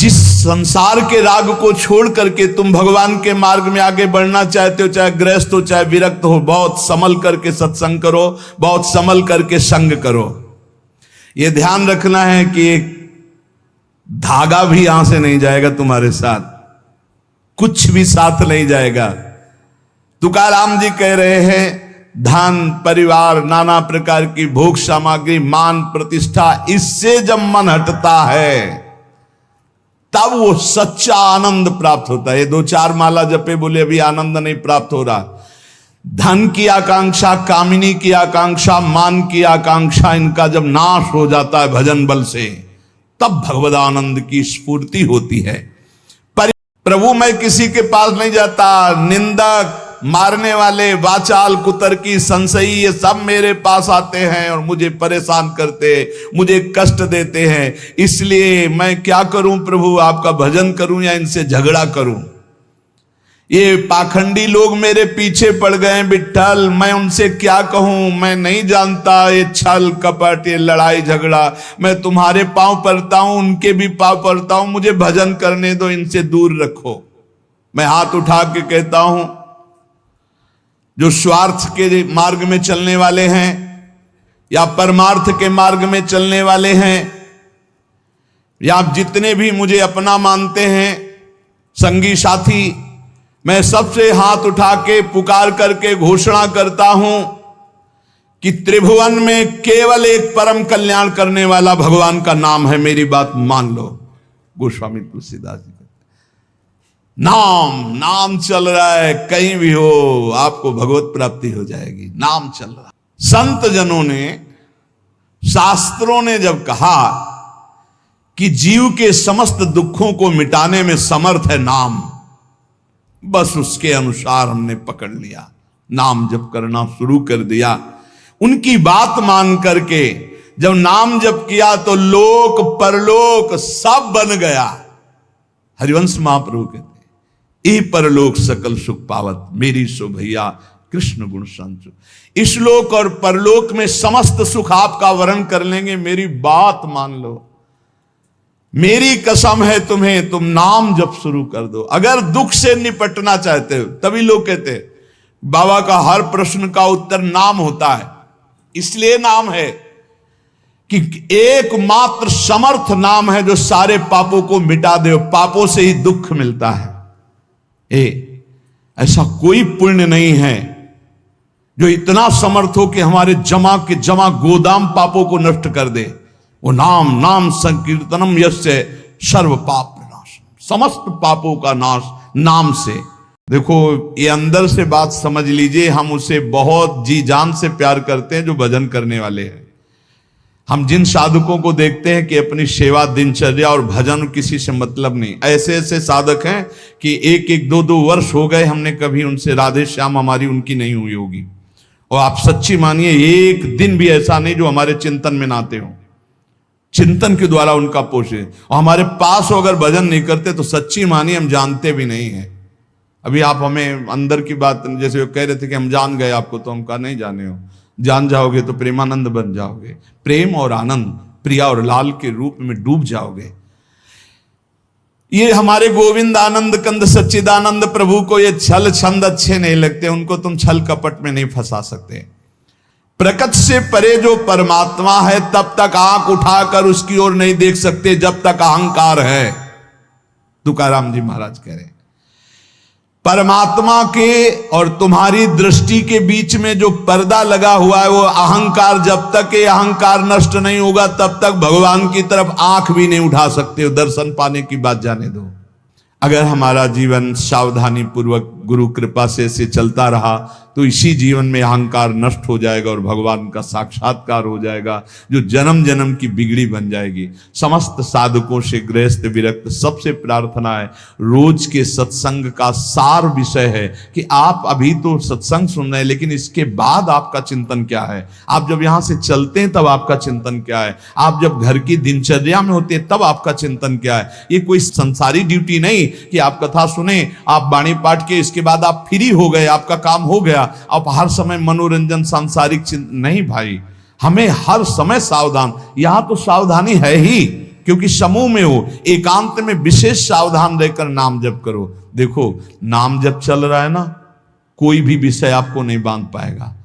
जिस संसार के राग को छोड़ करके तुम भगवान के मार्ग में आगे बढ़ना चाहते हो, चाहे गृहस्थ हो चाहे विरक्त हो, बहुत संभल करके सत्संग करो, बहुत संभल करके संग करो। यह ध्यान रखना है कि एक धागा भी यहां से नहीं जाएगा तुम्हारे साथ, कुछ भी साथ नहीं जाएगा। तुकाराम जी कह रहे हैं धन परिवार नाना प्रकार की भोग सामग्री मान प्रतिष्ठा, इससे जब मन हटता है तब वो सच्चा आनंद प्राप्त होता है। ये 2-4 माला जपे बोले अभी आनंद नहीं प्राप्त हो रहा। धन की आकांक्षा, कामिनी की आकांक्षा, मान की आकांक्षा, इनका जब नाश हो जाता है भजन बल से, तब भगवदानंद की स्फूर्ति होती है। पर प्रभु मैं किसी के पास नहीं जाता, निंदक मारने वाले वाचाल कुतर्की संशयी ये सब मेरे पास आते हैं और मुझे परेशान करते, मुझे कष्ट देते हैं, इसलिए मैं क्या करूं प्रभु, आपका भजन करूं या इनसे झगड़ा करूं। ये पाखंडी लोग मेरे पीछे पड़ गए विट्ठल, मैं उनसे क्या कहूं, मैं नहीं जानता ये छल कपट ये लड़ाई झगड़ा, मैं तुम्हारे पांव पड़ता हूं उनके भी पांव पड़ता हूं, मुझे भजन करने दो, इनसे दूर रखो। मैं हाथ उठा के कहता हूं जो स्वार्थ के मार्ग में चलने वाले हैं या परमार्थ के मार्ग में चलने वाले हैं, या आप जितने भी मुझे अपना मानते हैं संगी साथी, मैं सबसे हाथ उठा के पुकार करके घोषणा करता हूं कि त्रिभुवन में केवल एक परम कल्याण करने वाला भगवान का नाम है, मेरी बात मान लो। गोस्वामी तुलसीदास जी नाम नाम चल रहा है, कहीं भी हो आपको भगवत प्राप्ति हो जाएगी, नाम चल रहा है। संत जनों ने शास्त्रों ने जब कहा कि जीव के समस्त दुखों को मिटाने में समर्थ है नाम, बस उसके अनुसार हमने पकड़ लिया, नाम जप करना शुरू कर दिया। उनकी बात मान करके जब नाम जप किया तो लोक परलोक सब बन गया। हरिवंश महाप्रभु कहते ए परलोक सकल सुख पावत, मेरी सो भैया कृष्ण गुण संचु। इस लोक और परलोक में समस्त सुख आपका वर्ण कर लेंगे, मेरी बात मान लो, मेरी कसम है तुम्हें, तुम नाम जप शुरू कर दो। अगर दुख से निपटना चाहते हो, तभी लोग कहते हैं बाबा का हर प्रश्न का उत्तर नाम होता है, इसलिए नाम है कि एकमात्र समर्थ नाम है जो सारे पापों को मिटा दे, पापों से ही दुख मिलता है। ऐसा कोई पुण्य नहीं है जो इतना समर्थ हो कि हमारे जमा के जमा गोदाम पापों को नष्ट कर दे। वो नाम नाम संकीर्तनम यस्य सर्व पाप नाश, समस्त पापों का नाश नाम से। देखो ये अंदर से बात समझ लीजिए, हम उसे बहुत जी जान से प्यार करते हैं जो भजन करने वाले हैं। हम जिन साधकों को देखते हैं कि अपनी सेवा दिनचर्या और भजन किसी से मतलब नहीं, ऐसे ऐसे साधक हैं कि 1-2 वर्ष हो गए हमने कभी उनसे राधे श्याम हमारी उनकी नहीं हुई होगी। और आप सच्ची मानिए एक दिन भी ऐसा नहीं जो हमारे चिंतन में नाते हो, चिंतन के द्वारा उनका पोषे। और हमारे पास हो अगर भजन नहीं करते तो सच्ची मानिए हम जानते भी नहीं है। अभी आप हमें अंदर की बात जैसे कह रहे थे कि हम जान गए आपको, तो हम कहा नहीं जाने हो, जान जाओगे तो प्रेमानंद बन जाओगे, प्रेम और आनंद प्रिया और लाल के रूप में डूब जाओगे। ये हमारे गोविंद आनंद कंद सच्चिदानंद प्रभु को ये छल छंद अच्छे नहीं लगते, उनको तुम छल कपट में नहीं फंसा सकते। प्रकृति से परे जो परमात्मा है तब तक आंख उठाकर उसकी ओर नहीं देख सकते जब तक अहंकार है। तुकाराम जी महाराज कह रहे हैं परमात्मा के और तुम्हारी दृष्टि के बीच में जो पर्दा लगा हुआ है वो अहंकार, जब तक ये अहंकार नष्ट नहीं होगा तब तक भगवान की तरफ आंख भी नहीं उठा सकते हो, दर्शन पाने की बात जाने दो। अगर हमारा जीवन सावधानी पूर्वक गुरु कृपा से चलता रहा तो इसी जीवन में अहंकार नष्ट हो जाएगा और भगवान का साक्षात्कार हो जाएगा, जो जन्म जन्म की बिगड़ी बन जाएगी। समस्त साधकों से गृहस्थ विरक्त सबसे प्रार्थना है, रोज के सत्संग का सार विषय है कि आप अभी तो सत्संग सुन रहे हैं लेकिन इसके बाद आपका चिंतन क्या है। आप जब यहां से चलते हैं तब आपका चिंतन क्या है, आप जब घर की दिनचर्या में होते हैं तब आपका चिंतन क्या है। ये कोई संसारी ड्यूटी नहीं कि आप कथा सुने, आप बाणी पाठ के, इसके बाद आप फ्री हो गए, आपका काम हो गया, आप हर समय मनोरंजन सांसारिक नहीं भाई, हमें हर समय सावधान। यहां तो सावधानी है ही क्योंकि समूह में हो, एकांत में विशेष सावधान रहकर नाम जप करो। देखो नाम जप चल रहा है ना, कोई भी विषय आपको नहीं बांध पाएगा।